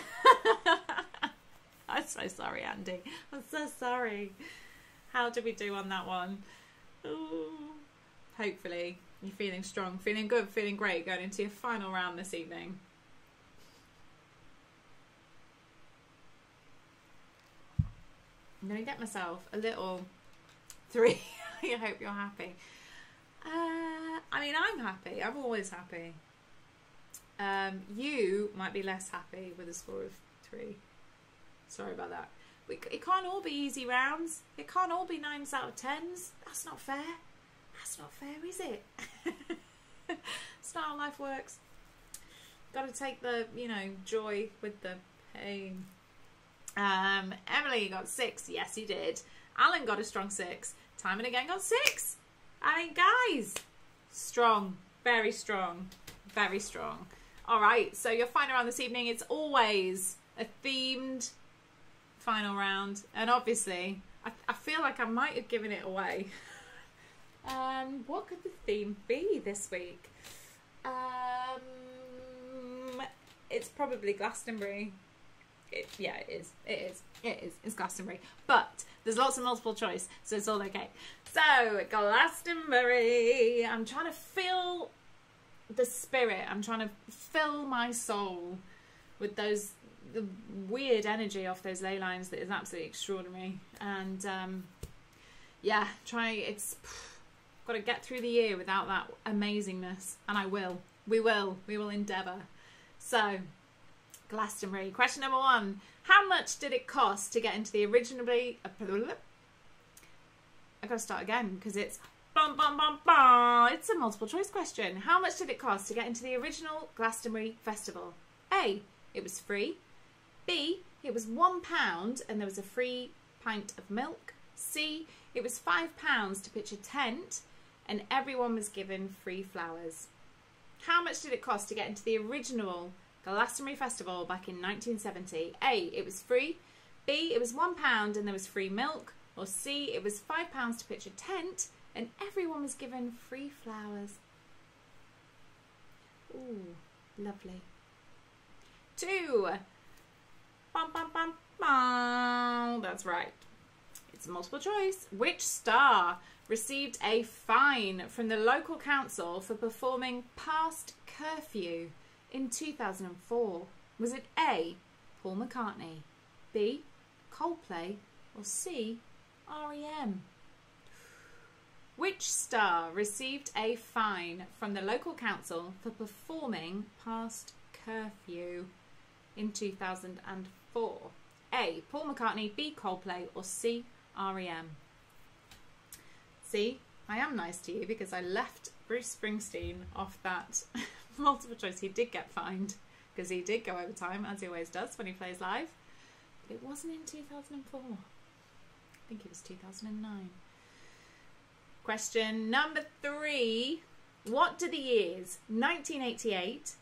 I'm so sorry, Andy. I'm so sorry. How did we do on that one? Ooh. Hopefully you're feeling strong, feeling good, feeling great going into your final round this evening. I'm going to get myself a little 3. I hope you're happy. I mean, I'm happy. I'm always happy. You might be less happy with a score of 3. Sorry about that. It can't all be easy rounds. It can't all be 9s out of 10s. That's not fair. That's not fair, is it? It's not how life works. Got to take the, joy with the pain. Emily got 6. Yes, you did. Alan got a strong 6. Time and again got 6. I mean, guys, strong, very strong, very strong. All right, so your final round this evening, it's always a themed final round. And obviously, I feel like I might have given it away. What could the theme be this week? It's probably Glastonbury. It is. It's Glastonbury. But there's lots of multiple choice, so it's all okay. So, Glastonbury. I'm trying to feel the spirit. I'm trying to fill my soul with the weird energy off those ley lines that is absolutely extraordinary. And yeah, it's got to get through the year without that amazingness, and I will. We will endeavour. So, Glastonbury. Question number 1. How much did it cost to get into the originally... I've got to start again because it's... It's a multiple choice question. How much did it cost to get into the original Glastonbury Festival? A. It was free. B. It was £1 and there was a free pint of milk. C. It was £5 to pitch a tent and everyone was given free flowers. How much did it cost to get into the original Glastonbury Festival back in 1970? A. It was free. B. It was £1 and there was free milk. Or C. It was £5 to pitch a tent and everyone was given free flowers. Ooh, lovely. 2. That's right. It's a multiple choice. Which star received a fine from the local council for performing past curfew in 2004? Was it A. Paul McCartney, B. Coldplay, or C. REM? Which star received a fine from the local council for performing past curfew in 2004? A. Paul McCartney, B. Coldplay, or C. REM? See, I am nice to you because I left Bruce Springsteen off that multiple choice. He did get fined because he did go over time, as he always does when he plays live. But it wasn't in 2004. I think it was 2009. Question number 3. What do the years 1988,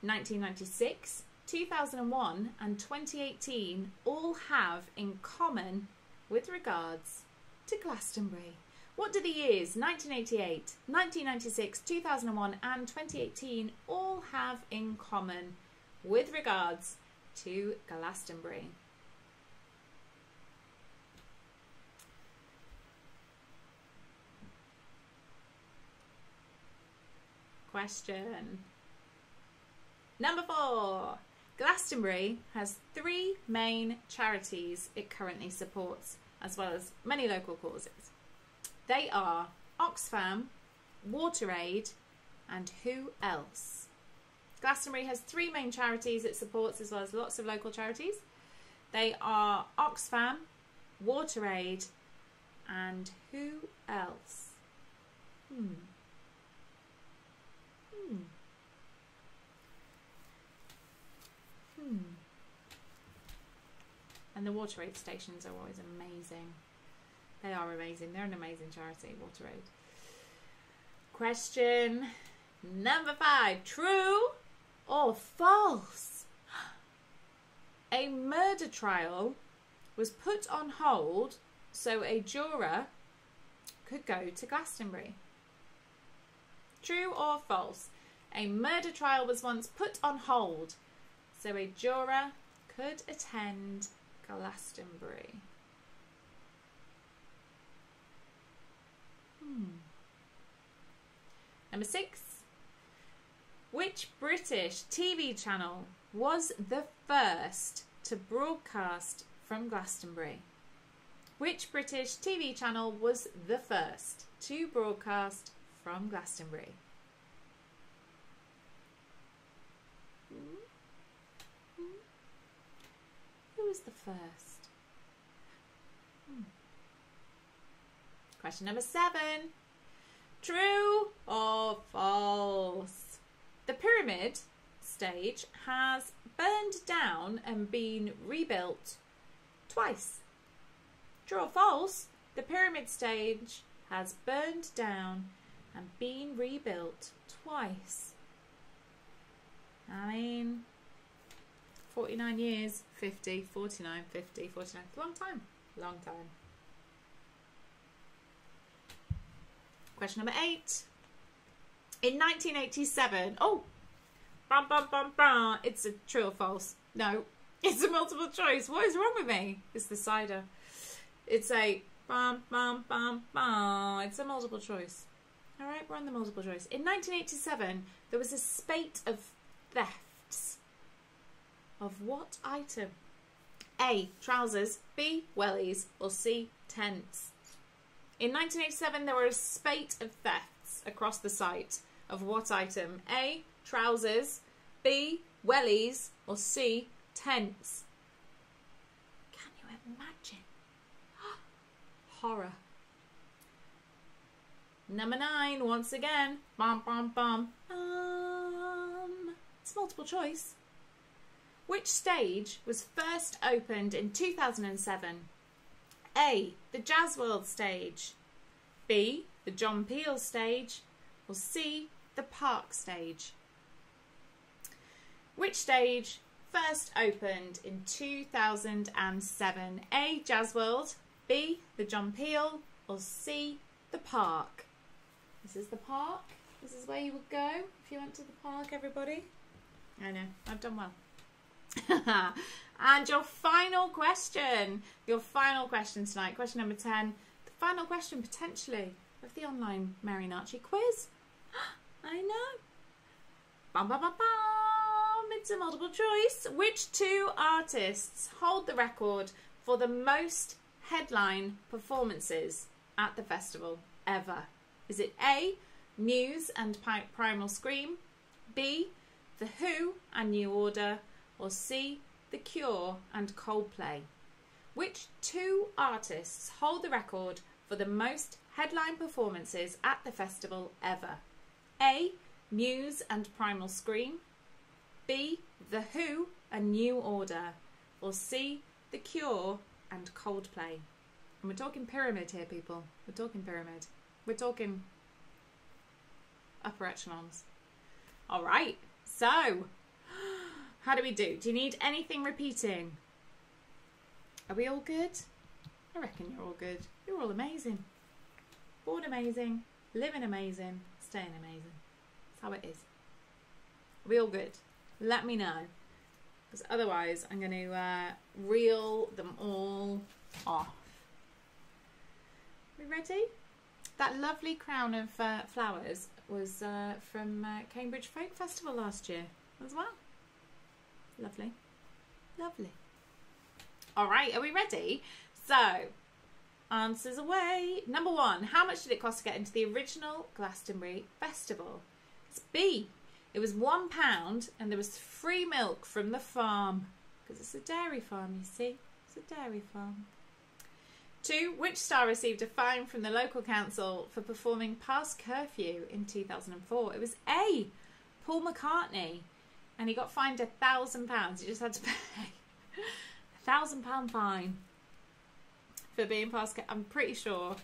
1996, 2001 and 2018 all have in common with regards to Glastonbury? What do the years 1988, 1996, 2001 and 2018 all have in common with regards to Glastonbury? Question number 4. Glastonbury has 3 main charities it currently supports, as well as many local causes. They are Oxfam, WaterAid, and who else? Glastonbury has 3 main charities it supports, as well as lots of local charities. They are Oxfam, WaterAid, and who else? And the WaterAid stations are always amazing. They are amazing. They're an amazing charity, WaterAid. Question number 5. True or false? A murder trial was put on hold so a juror could go to Glastonbury. True or false? A murder trial was once put on hold so a juror could attend Glastonbury. Number 6. Which British TV channel was the first to broadcast from Glastonbury? Which British TV channel was the first to broadcast from Glastonbury? Who was the first? Question number 7. True or false? The pyramid stage has burned down and been rebuilt twice. True or false? The pyramid stage has burned down and been rebuilt twice. I mean, 49 years, 50, 49, 50, 49. Long time. Long time. Question number 8. In 1987, oh, bum, bum, bum, bum. It's a true or false. No, it's a multiple choice. What is wrong with me? It's the cider. It's a bum, bum, bum, bum. It's a multiple choice. All right, we're on the multiple choice. In 1987, there was a spate of thefts. Of what item? A, trousers, B, wellies, or C, tents. In 1987, there were a spate of thefts across the site. Of what item? A, trousers, B, wellies, or C, tents. Can you imagine? Horror. Number 9, once again. Bum, bum, bum. It's multiple choice. Which stage was first opened in 2007? A, the Jazz World stage. B, the John Peel stage. Or C, the Park stage. Which stage first opened in 2007? A, Jazz World. B, the John Peel. Or C, the Park. This is the park. This is where you would go if you went to the park, everybody. I know, I've done well. And your final question tonight, question number 10, the final question potentially of the online Mary and Archie quiz. I know. Bum, bum, bum, bum. It's a multiple choice. Which 2 artists hold the record for the most headline performances at the festival ever? Is it A, Muse and Primal Scream, B, The Who and New Order, or C, The Cure and Coldplay? Which 2 artists hold the record for the most headline performances at the festival ever? A, Muse and Primal Scream, B, The Who and New Order, or C, The Cure and Coldplay? And we're talking pyramid here, people. We're talking pyramid. We're talking upper echelons. All right, so how do we do? Do you need anything repeating? Are we all good? I reckon you're all good. You're all amazing. Born amazing, living amazing, staying amazing. That's how it is. Are we all good? Let me know. Because otherwise I'm going to reel them all off. We ready? That lovely crown of flowers was from Cambridge Folk Festival last year as well. Lovely. Lovely. All right, are we ready? So, answers away. Number 1, how much did it cost to get into the original Glastonbury Festival? It's B. It was £1 and there was free milk from the farm. Because it's a dairy farm, you see. It's a dairy farm. 2, which star received a fine from the local council for performing past curfew in 2004? It was A, Paul McCartney, and he got fined £1,000. He just had to pay £1,000 fine for being past. I'm pretty sure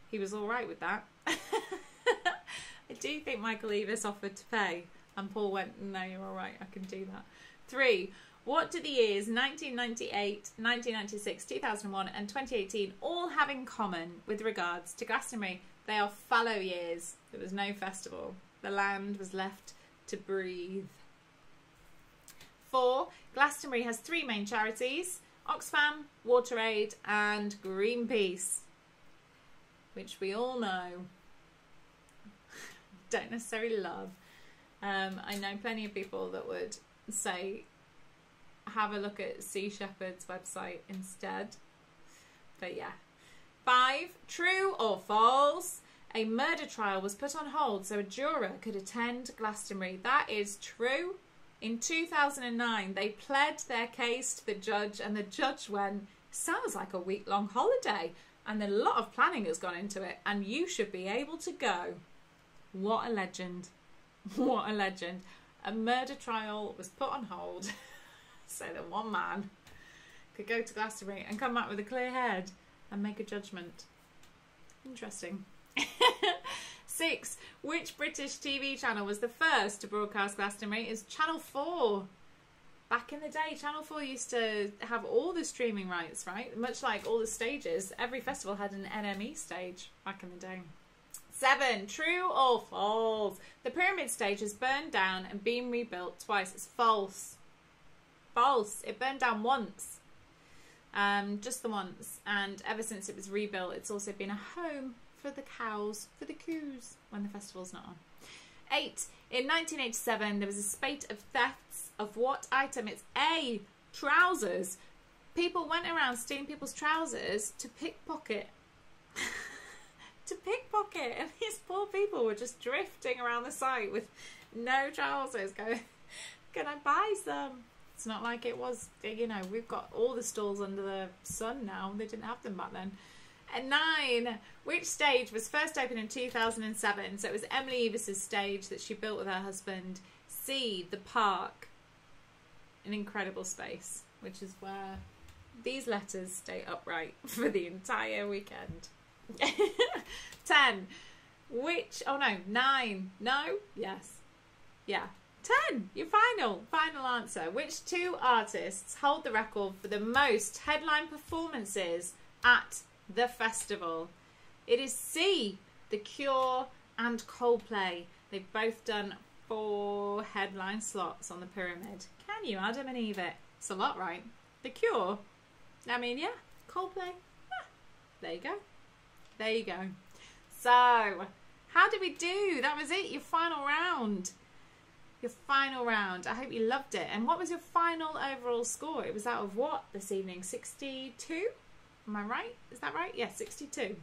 he was all right with that. I do think Michael Eavis offered to pay, and Paul went, "No, you're all right. I can do that." 3. What do the years 1998, 1996, 2001 and 2018 all have in common with regards to Glastonbury? They are fallow years. There was no festival. The land was left to breathe. 4. Glastonbury has 3 main charities: Oxfam, WaterAid and Greenpeace, which we all know don't necessarily love. I know plenty of people that would say have a look at Sea Shepherd's website instead. But yeah. 5. True or false? A murder trial was put on hold so a juror could attend Glastonbury. That is true. In 2009, they pled their case to the judge, and the judge went, "Sounds like a week-long holiday, and a lot of planning has gone into it, and you should be able to go." What a legend. What a legend. A murder trial was put on hold so that one man could go to Glastonbury and come back with a clear head and make a judgment. Interesting. 6. Which British TV channel was the first to broadcast Glastonbury? Is Channel 4. Back in the day, Channel 4 used to have all the streaming rights, right? Much like all the stages. Every festival had an NME stage back in the day. 7. True or false? The pyramid stage has burned down and been rebuilt twice. It's false. False. It burned down once. Just the once. And ever since it was rebuilt, it's also been a home for the cows, for the coos, when the festival's not on. 8. In 1987, there was a spate of thefts of what item? It's A. Trousers. People went around stealing people's trousers to pickpocket. To pickpocket. And these poor people were just drifting around the site with no trousers going, can I buy some? It's not like it was, you know, we've got all the stalls under the sun now. They didn't have them back then. And 9, which stage was first opened in 2007? So it was Emily Evis's stage that she built with her husband. C, the park. An incredible space, which is where these letters stay upright for the entire weekend. 10, which, oh no, 9, no, yes, yeah. 10, your final answer. Which 2 artists hold the record for the most headline performances at the festival? It is C, The Cure and Coldplay. They've both done 4 headline slots on the pyramid. Can you, Adam and Eve it? It's a lot, right? The Cure, I mean, yeah. Coldplay, there you go. There you go. So, how did we do? That was it, your final round. Your final round. I hope you loved it. And what was your final overall score? It was out of what this evening? 62? Am I right? Is that right? Yeah, 62.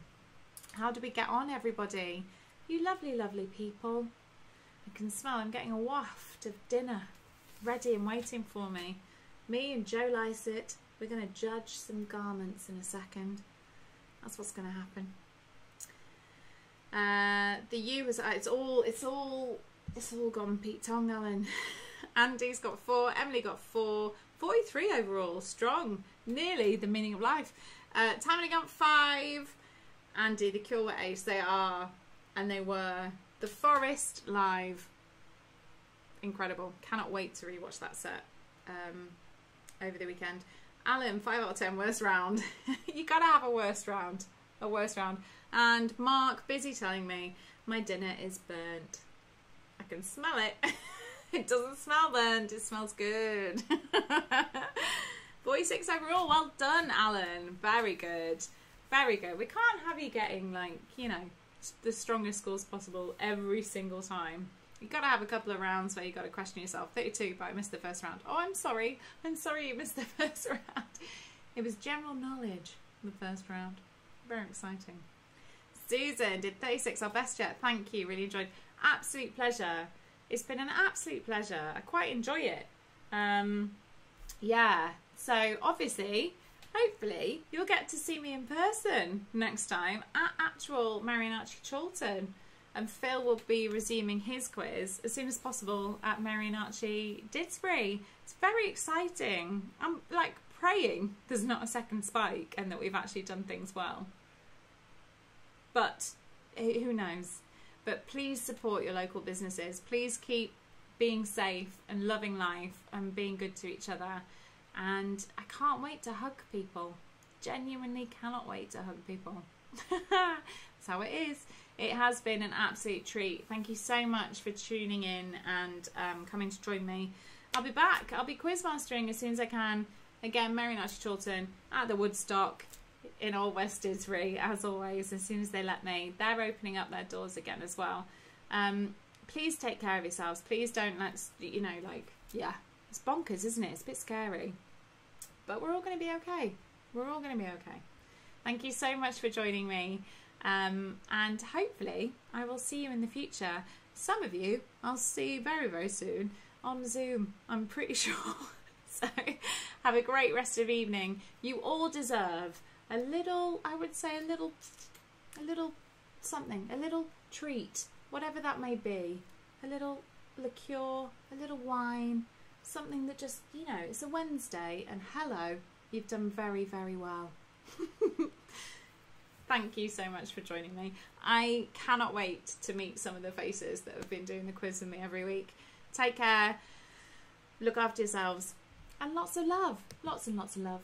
How did we get on, everybody? You lovely, lovely people. I can smell, I'm getting a waft of dinner ready and waiting for me. Me and Joe Lysett, we're going to judge some garments in a second. That's what's going to happen. The U was, it's all gone Pete Tong, Alan. Andy's got 4, Emily got 4, 43 overall, strong, nearly the meaning of life. Tamily got 5, Andy, The Cure were 8, they are, and they were. The Forest live, incredible. Cannot wait to rewatch that set over the weekend. Alan, 5 out of 10, worst round. You gotta have a worst round. A worst round. And Mark, busy telling me my dinner is burnt. I can smell it. It doesn't smell burnt, it smells good. 46 overall, well done, Alan. Very good. Very good. We can't have you getting, like, you know, the strongest scores possible every single time. You've got to have a couple of rounds where you've got to question yourself. 32, but I missed the first round. Oh, I'm sorry. I'm sorry you missed the first round. It was general knowledge, the first round. Very exciting. Susan did 36, our best yet. Thank you. Really enjoyed. Absolute pleasure. It's been an absolute pleasure. I quite enjoy it. Yeah. So, obviously, hopefully, you'll get to see me in person next time at actual Mary and Archie Chorlton. And Phil will be resuming his quiz as soon as possible at Mary and Archie Didsbury. It's very exciting. I'm like praying there's not a second spike and that we've actually done things well. But who knows? But please support your local businesses. Please keep being safe and loving life and being good to each other. And I can't wait to hug people. Genuinely cannot wait to hug people. That's how it is. It has been an absolute treat. Thank you so much for tuning in and coming to join me. I'll be back. I'll be quizmastering as soon as I can. Again, Mary and Archie Chorlton at the Woodstock in Old West Didsbury, as always, as soon as they let me. They're opening up their doors again as well. Please take care of yourselves. Please don't let, you know, like, yeah, it's bonkers, isn't it? It's a bit scary. But we're all going to be okay. We're all going to be okay. Thank you so much for joining me. And hopefully I will see you in the future. Some of you I'll see very, very soon on Zoom, I'm pretty sure. So have a great rest of the evening. You all deserve a little, I would say a little something, a little treat, whatever that may be. A little liqueur, a little wine, something that just, you know, it's a Wednesday and hello, you've done very, very well. Thank you so much for joining me. I cannot wait to meet some of the faces that have been doing the quiz with me every week. Take care, look after yourselves, and lots of love. Lots and lots of love.